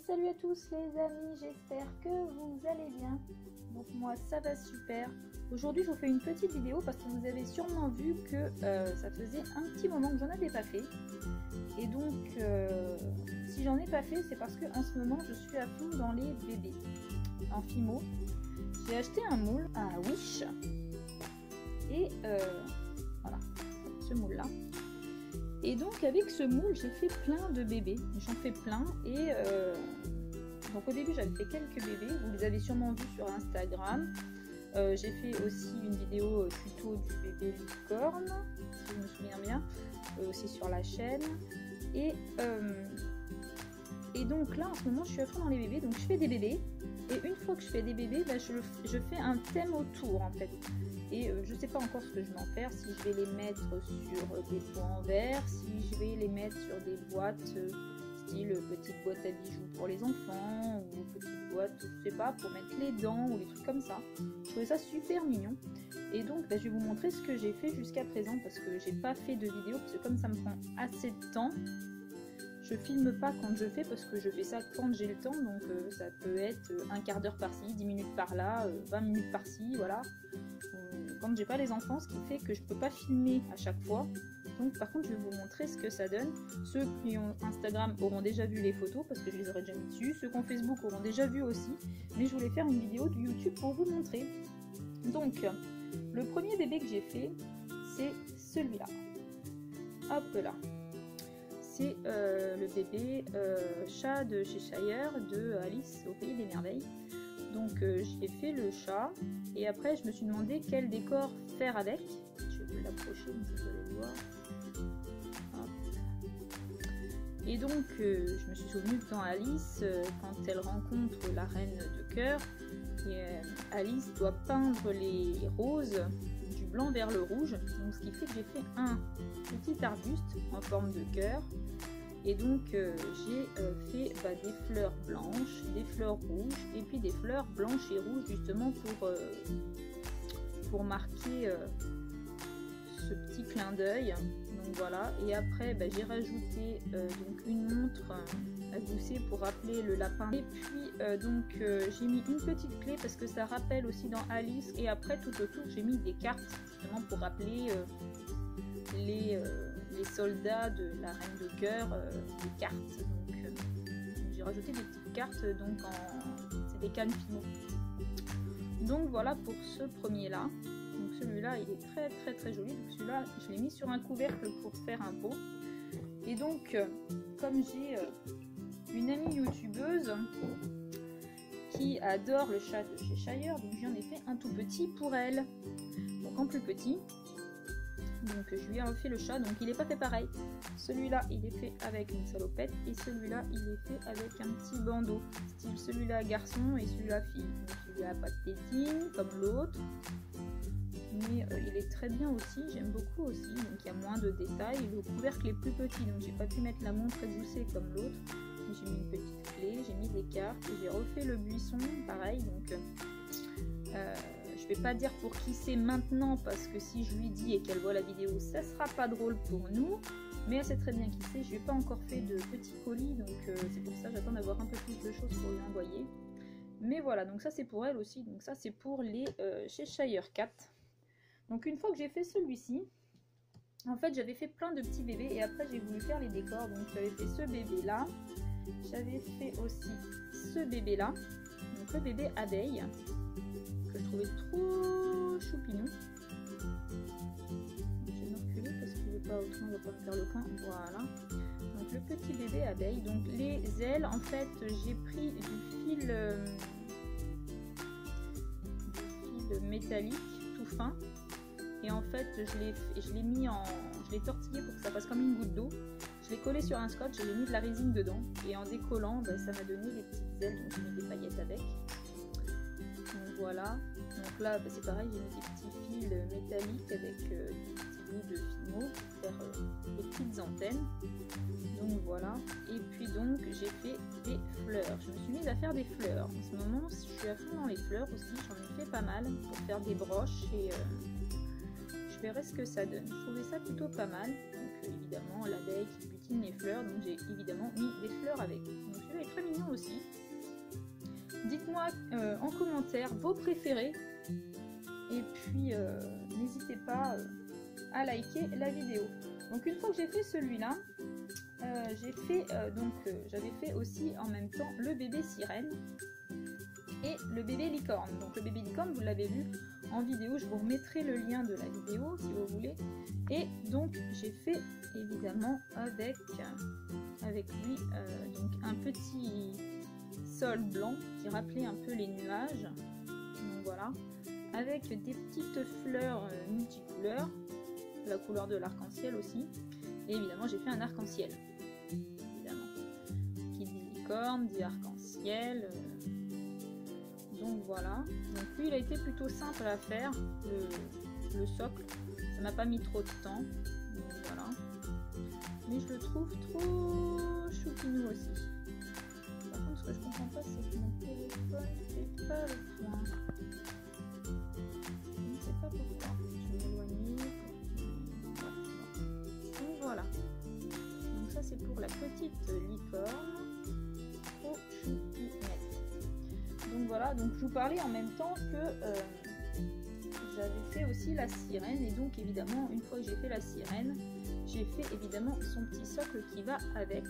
Salut à tous les amis, j'espère que vous allez bien. Donc moi ça va super. Aujourd'hui je vous fais une petite vidéo parce que vous avez sûrement vu que ça faisait un petit moment que j'en avais pas fait. Et donc si j'en ai pas fait, c'est parce que en ce moment je suis à fond dans les bébés en Fimo. J'ai acheté un moule à Wish et voilà, ce moule là. Et donc avec ce moule j'ai fait plein de bébés, j'en fais plein et donc au début j'avais fait quelques bébés, vous les avez sûrement vus sur Instagram. J'ai fait aussi une vidéo tuto du bébé licorne, si je me souviens bien, aussi sur la chaîne. Et donc là en ce moment je suis à fond dans les bébés, donc je fais des bébés. Et une fois que je fais des bébés, bah, je fais un thème autour en fait. Et je sais pas encore ce que je vais en faire, si je vais les mettre sur des pots en verre, si je vais les mettre sur des boîtes style petite boîte à bijoux pour les enfants, ou petite boîte, je sais pas, pour mettre les dents ou des trucs comme ça. Je trouvais ça super mignon. Et donc bah, je vais vous montrer ce que j'ai fait jusqu'à présent parce que j'ai pas fait de vidéo, parce que comme ça me prend assez de temps, je filme pas quand je fais parce que je fais ça quand j'ai le temps, donc ça peut être un quart d'heure par-ci, 10 minutes par-là, 20 minutes par-ci, voilà. Quand j'ai pas les enfants, ce qui fait que je peux pas filmer à chaque fois. Donc par contre je vais vous montrer ce que ça donne. Ceux qui ont Instagram auront déjà vu les photos parce que je les aurais déjà mis dessus. Ceux qui ont Facebook auront déjà vu aussi. Mais je voulais faire une vidéo de YouTube pour vous montrer. Donc le premier bébé que j'ai fait, c'est celui-là. Hop là. C'est le bébé chat de Cheshire de Alice au Pays des Merveilles. Donc j'ai fait le chat et après je me suis demandé quel décor faire avec. Je vais vous l'approcher comme ça vous allez le voir. Hop. Et donc je me suis souvenue que dans Alice, quand elle rencontre la reine de cœur, Alice doit peindre les roses du blanc vers le rouge. Donc ce qui fait que j'ai fait un petit arbuste en forme de cœur. Et donc j'ai fait des fleurs blanches, des fleurs rouges et puis des fleurs blanches et rouges justement pour marquer ce petit clin d'œil. Donc voilà, et après j'ai rajouté donc une montre à gousset pour rappeler le lapin. Et puis donc j'ai mis une petite clé parce que ça rappelle aussi dans Alice, et après tout autour j'ai mis des cartes justement pour rappeler les soldats de la reine de cœur, des cartes. Donc j'ai rajouté des petites cartes, donc c'est des cannes Fimo. Donc voilà pour ce premier là. Donc celui-là il est très joli. Donc celui-là je l'ai mis sur un couvercle pour faire un pot. Et donc comme j'ai une amie youtubeuse qui adore le chat de Cheshire, donc j'en ai fait un tout petit pour elle. Donc en plus petit. Donc je lui ai refait le chat, donc il n'est pas fait pareil. Celui-là il est fait avec une salopette et celui-là il est fait avec un petit bandeau, style celui-là garçon et celui-là fille. Donc celui-là a pas de tétine comme l'autre, mais il est très bien aussi, j'aime beaucoup aussi. Donc il y a moins de détails, le couvercle est plus petit, donc j'ai pas pu mettre la montre égousée comme l'autre. J'ai mis une petite clé, j'ai mis des cartes, j'ai refait le buisson pareil. Donc je vais pas dire pour qui c'est maintenant parce que si je lui dis et qu'elle voit la vidéo, ça sera pas drôle pour nous, mais elle sait très bien qui c'est. Je n'ai pas encore fait de petits colis, donc c'est pour ça j'attends d'avoir un peu plus de choses pour lui envoyer. Mais voilà, donc ça c'est pour elle aussi, donc ça c'est pour les Cheshire Cat. Donc une fois que j'ai fait celui-ci, en fait j'avais fait plein de petits bébés et après j'ai voulu faire les décors. Donc j'avais fait ce bébé là, j'avais fait aussi ce bébé là, donc le bébé abeille, que je trouvais trop choupignon. Je vais me reculer parce qu'il ne veut pas, autrement on va pas me faire le coin. Voilà. Donc le petit bébé abeille. Donc les ailes, en fait, j'ai pris du fil métallique tout fin. Et en fait, je l'ai mis je l'ai tortillé pour que ça passe comme une goutte d'eau. Je l'ai collé sur un scotch, j'ai mis de la résine dedans. Et en décollant, ça m'a donné les petites ailes. Donc j'ai mis des paillettes avec. Donc voilà, donc là c'est pareil, j'ai mis des petits fils métalliques avec des petits bouts de Fimo pour faire des petites antennes. Donc voilà, et puis donc j'ai fait des fleurs. Je me suis mise à faire des fleurs. En ce moment je suis à fond dans les fleurs aussi, j'en ai fait pas mal pour faire des broches et je verrai ce que ça donne. Je trouvais ça plutôt pas mal. Donc évidemment l'abeille qui butine les fleurs, donc j'ai évidemment mis des fleurs avec. Donc celui-là est très mignon aussi. Dites-moi en commentaire vos préférés. Et puis n'hésitez pas à liker la vidéo. Donc une fois que j'ai fait celui-là, j'avais fait aussi en même temps le bébé sirène et le bébé licorne. Donc le bébé licorne, vous l'avez vu en vidéo, je vous remettrai le lien de la vidéo si vous voulez. Et donc j'ai fait évidemment avec lui donc un petit sol blanc qui rappelait un peu les nuages. Donc voilà, avec des petites fleurs multicouleurs, la couleur de l'arc-en-ciel aussi. Et évidemment j'ai fait un arc-en-ciel. Évidemment, qui dit licorne, dit arc-en-ciel. Donc voilà, donc lui il a été plutôt simple à faire, le socle, ça m'a pas mis trop de temps, donc voilà, mais je le trouve trop choupinou aussi. Par contre ce que je comprends pas c'est que mon téléphone fait pas le point, je ne sais pas pourquoi, je vais m'éloigner, donc voilà, donc ça c'est pour la petite licorne, trop choupinette. Donc voilà, donc je vous parlais en même temps que j'avais fait aussi la sirène, et donc évidemment une fois que j'ai fait la sirène, j'ai fait évidemment son petit socle qui va avec.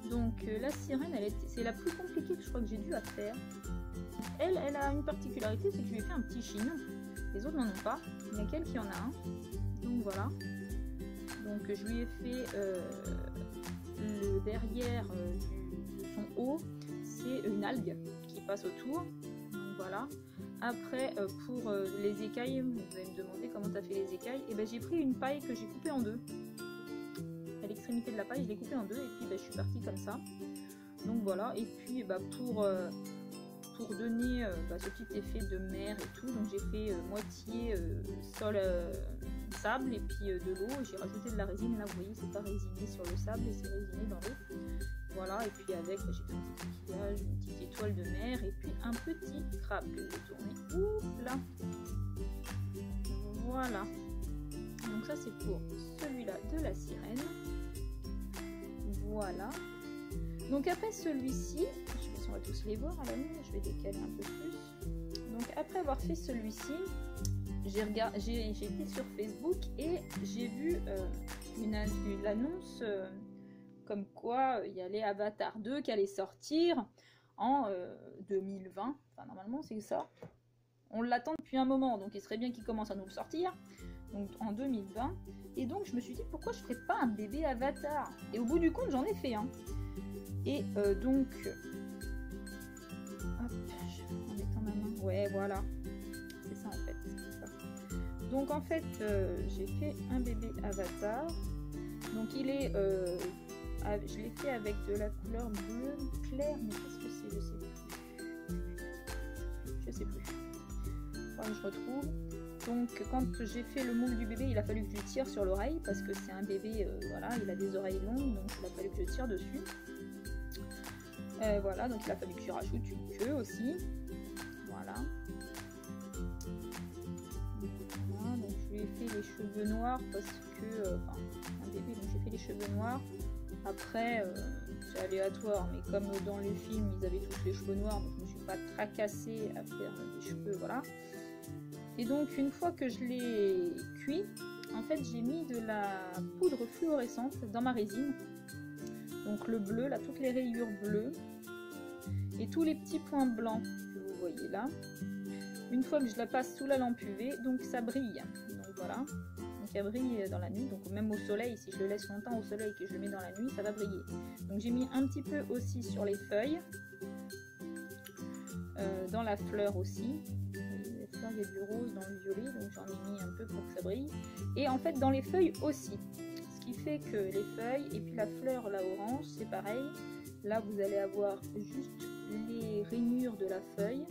Donc la sirène, c'est la plus compliquée que je crois que j'ai dû à faire. Elle a une particularité, c'est que je lui ai fait un petit chignon. Les autres n'en ont pas, il n'y a qu'elle qui en a un. Donc voilà. Donc je lui ai fait le derrière de son haut. C'est une algue qui passe autour, donc voilà. Après pour les écailles, vous allez me demander comment tu as fait les écailles, et ben j'ai pris une paille que j'ai coupée en deux, à l'extrémité de la paille je l'ai coupée en deux, et puis je suis partie comme ça, donc voilà. Et puis pour donner ce petit effet de mer et tout, donc j'ai fait moitié sol sable et puis de l'eau, j'ai rajouté de la résine, là vous voyez c'est pas résiné sur le sable et c'est résiné dans l'eau. Voilà, et puis avec, j'ai fait un petit coquillage, une petite étoile de mer, et puis un petit crabe que j'ai tourné. Ouh là. Voilà. Donc ça c'est pour celui-là de la sirène. Voilà. Donc après celui-ci, je sais pas si on va tous les voir à la lumière, je vais décaler un peu plus. Donc après avoir fait celui-ci, j'ai été sur Facebook et j'ai vu l'annonce comme quoi il y allait Avatar 2 qui allait sortir en 2020. Enfin normalement c'est ça. On l'attend depuis un moment, donc il serait bien qu'il commence à nous le sortir. Donc en 2020. Et donc je me suis dit pourquoi je ferais pas un bébé Avatar. Et au bout du compte j'en ai fait un. Et donc hop, en mettant ma main. Ouais voilà. C'est ça en fait. Donc en fait j'ai fait un bébé Avatar. Donc il est je l'ai fait avec de la couleur bleu clair, mais qu'est-ce que c'est? Je sais plus. Enfin, je retrouve. Donc quand j'ai fait le moule du bébé, il a fallu que je tire sur l'oreille parce que c'est un bébé, voilà, il a des oreilles longues, donc il a fallu que je tire dessus. Voilà, donc il a fallu que je rajoute une queue aussi. Voilà. Voilà, donc je lui ai fait les cheveux noirs parce que, enfin, un bébé, donc j'ai fait les cheveux noirs. Après, c'est aléatoire, mais comme dans le film, ils avaient tous les cheveux noirs, donc je ne me suis pas tracassée à faire des cheveux, voilà. Et donc, une fois que je l'ai cuit, en fait, j'ai mis de la poudre fluorescente dans ma résine. Donc le bleu, là, toutes les rayures bleues et tous les petits points blancs que vous voyez là. Une fois que je la passe sous la lampe UV, donc ça brille. Donc voilà. Donc elle brille dans la nuit, donc même au soleil, si je le laisse longtemps au soleil et que je le mets dans la nuit, ça va briller. Donc j'ai mis un petit peu aussi sur les feuilles, dans la fleur aussi. La fleur, il y a du rose dans le violet, donc j'en ai mis un peu pour que ça brille. Et en fait dans les feuilles aussi. Ce qui fait que les feuilles et puis la fleur, la orange, c'est pareil. Là vous allez avoir juste les rainures de la feuille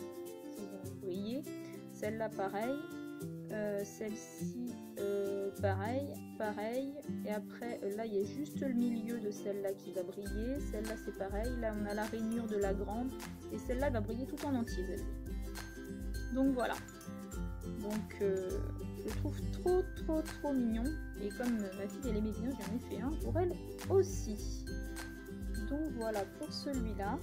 qui vont briller. Celle-là pareil. Celle-ci pareil, et après là il y a juste le milieu de celle-là qui va briller, celle-là c'est pareil, là on a la rainure de la grande, et celle-là va briller tout en entier. Donc voilà, donc Je le trouve trop mignon. Et comme ma fille elle aimait bien, j'en ai fait un pour elle aussi. Donc voilà pour celui-là.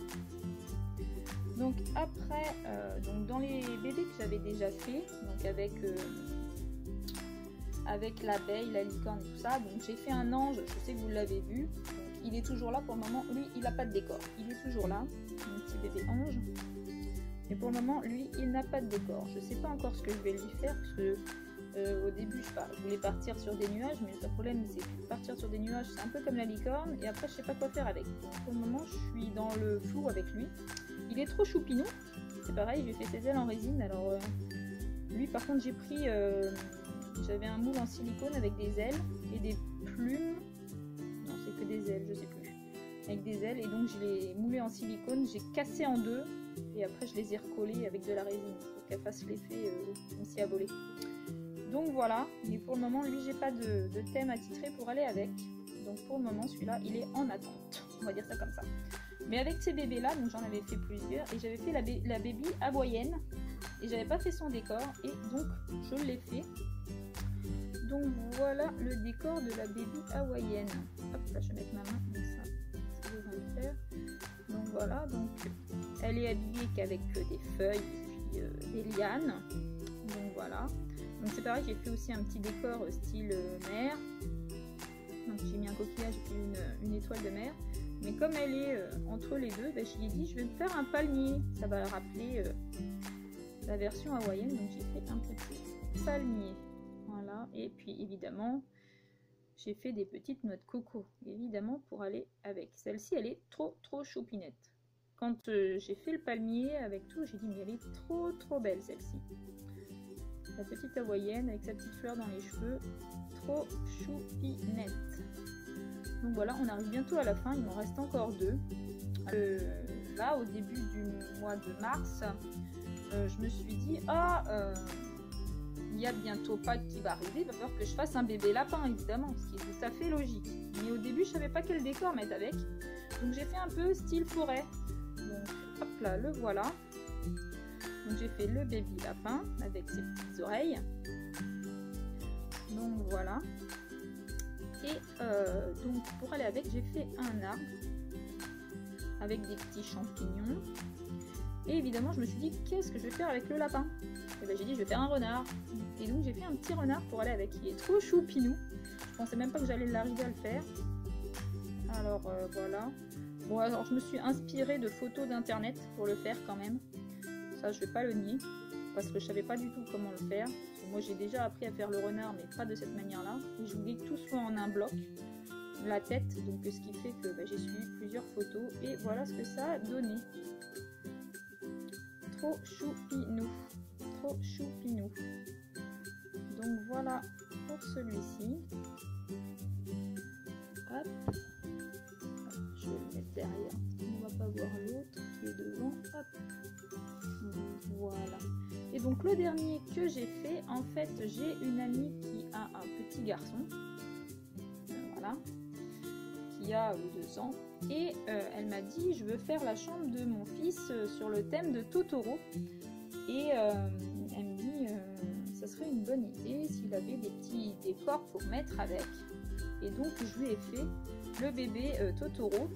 Donc après, donc dans les bébés que j'avais déjà fait, donc avec l'abeille, la licorne et tout ça, donc j'ai fait un ange, je sais que vous l'avez vu, donc il est toujours là pour le moment, lui il n'a pas de décor, il est toujours là, mon petit bébé ange, et pour le moment lui il n'a pas de décor, je sais pas encore ce que je vais lui faire, parce que au début je voulais partir sur des nuages, mais le problème c'est que partir sur des nuages c'est un peu comme la licorne, et après je sais pas quoi faire avec, donc pour le moment je suis dans le flou avec lui. Il est trop choupinou, c'est pareil, j'ai fait ses ailes en résine, alors lui par contre j'ai pris, j'avais un moule en silicone avec des ailes et des plumes, non c'est que des ailes, je sais plus, avec des ailes, et donc je l'ai moulé en silicone, j'ai cassé en deux, et après je les ai recollés avec de la résine, pour qu'elle fasse l'effet comme si elle volait. Donc voilà, mais pour le moment lui j'ai pas de thème attitré pour aller avec, donc pour le moment celui-là il est en attente, on va dire ça comme ça. Mais avec ces bébés là, donc j'en avais fait plusieurs, et j'avais fait la baby hawaïenne, et j'avais pas fait son décor, et donc je l'ai fait. Donc voilà le décor de la baby hawaïenne. Hop là je vais mettre ma main comme ça devrait le faire. Donc voilà, donc elle est habillée qu'avec des feuilles et puis des lianes. Donc voilà, donc c'est pareil, j'ai fait aussi un petit décor style mer. Donc j'ai mis un coquillage et puis une étoile de mer. Mais comme elle est entre les deux, je lui ai dit je vais me faire un palmier. Ça va rappeler la version hawaïenne. Donc j'ai fait un petit palmier. Voilà. Et puis évidemment, j'ai fait des petites noix de coco. Évidemment pour aller avec. Celle-ci, elle est trop choupinette. Quand j'ai fait le palmier avec tout, j'ai dit mais elle est trop belle celle-ci. La petite hawaïenne avec sa petite fleur dans les cheveux. Trop choupinette. Donc voilà, on arrive bientôt à la fin, il m'en reste encore deux. Là, au début du mois de mars, je me suis dit, il y a bientôt Pâques qui va arriver, il va falloir que je fasse un bébé lapin, évidemment, ce qui est tout à fait logique. Mais au début, je savais pas quel décor mettre avec, donc j'ai fait un peu style forêt. Donc hop là, le voilà. Donc j'ai fait le bébé lapin avec ses petites oreilles. Donc voilà. Et donc pour aller avec, j'ai fait un arbre avec des petits champignons. Et évidemment, je me suis dit, qu'est-ce que je vais faire avec le lapin? Et ben j'ai dit, je vais faire un renard. Et donc j'ai fait un petit renard pour aller avec. Il est trop choupinou. Je pensais même pas que j'allais l'arriver à le faire. Alors voilà. Bon, alors je me suis inspirée de photos d'internet pour le faire quand même. Ça, je vais pas le nier. Parce que je savais pas du tout comment le faire. Moi j'ai déjà appris à faire le renard, mais pas de cette manière là, et je voulais que tout soit en un bloc, la tête, donc ce qui fait que j'ai suivi plusieurs photos, et voilà ce que ça a donné. Trop choupinou, trop choupinou. Donc voilà pour celui-ci. Hop, je vais le mettre derrière, on va pas voir l'autre qui est devant. Hop, voilà. Et donc le dernier que j'ai fait, en fait j'ai une amie qui a un petit garçon, voilà, qui a 2 ans, et elle m'a dit je veux faire la chambre de mon fils sur le thème de Totoro, et elle me dit ça serait une bonne idée s'il avait des petits décors pour mettre avec, et donc je lui ai fait le bébé Totoro, donc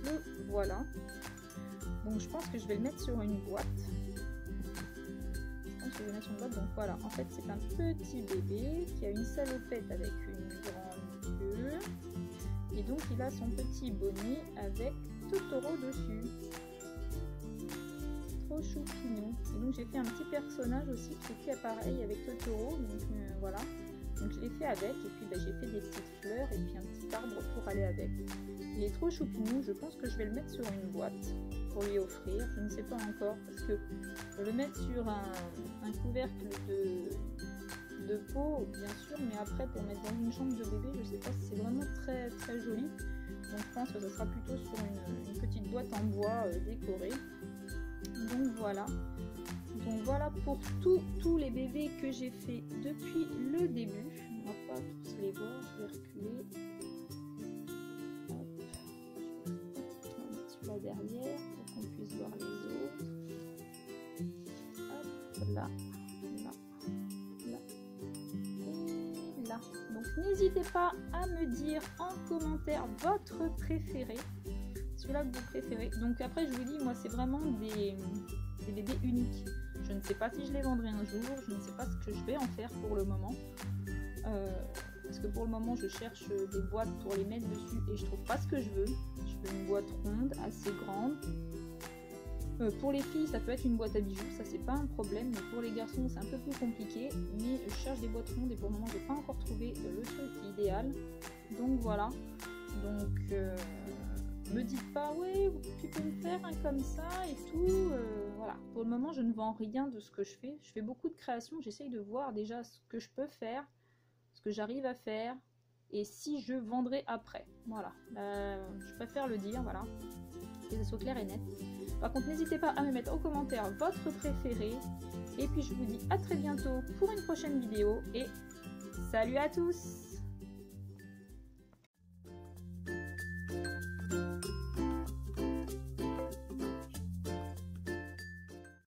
le voilà. Donc je pense que je vais le mettre sur une boîte. Je vais mettre une boîte, donc voilà, en fait c'est un petit bébé qui a une salopette avec une grande queue, et donc il a son petit bonnet avec Totoro dessus. Trop choupinou. Et donc j'ai fait un petit personnage aussi qui était pareil avec Totoro, donc voilà, donc je l'ai fait avec, et puis j'ai fait des petites fleurs et puis un petit arbre pour aller avec. Il est trop choupinou, je pense que je vais le mettre sur une boîte pour lui offrir, je ne sais pas encore, parce que le mettre sur un couvercle de peau, bien sûr, mais après pour mettre dans une chambre de bébé, je sais pas si c'est vraiment très joli, donc je pense que ça sera plutôt sur une petite boîte en bois décorée. Donc voilà pour tous les bébés que j'ai fait depuis le début. On va pas tous les voir, je vais reculer. Derrière pour qu'on puisse voir les autres. Hop, là. là. Donc n'hésitez pas à me dire en commentaire votre préféré, celui-là que vous préférez. Donc après je vous dis, moi c'est vraiment des bébés uniques. Je ne sais pas si je les vendrai un jour, je ne sais pas ce que je vais en faire pour le moment. Parce que pour le moment je cherche des boîtes pour les mettre dessus et je trouve pas ce que je veux. Je veux une boîte ronde, assez grande. Pour les filles ça peut être une boîte à bijoux, ça c'est pas un problème, mais pour les garçons c'est un peu plus compliqué. Mais je cherche des boîtes rondes et pour le moment j'ai pas encore trouvé le truc idéal. Donc voilà, donc me dites pas ouais tu peux me faire un comme ça et tout, voilà. Pour le moment je ne vends rien de ce que je fais beaucoup de créations, j'essaye de voir déjà ce que je peux faire, ce que j'arrive à faire et si je vendrai après, voilà. Je préfère le dire, voilà, que ça soit clair et net. Par contre n'hésitez pas à me mettre en commentaire votre préféré et puis je vous dis à très bientôt pour une prochaine vidéo et salut à tous.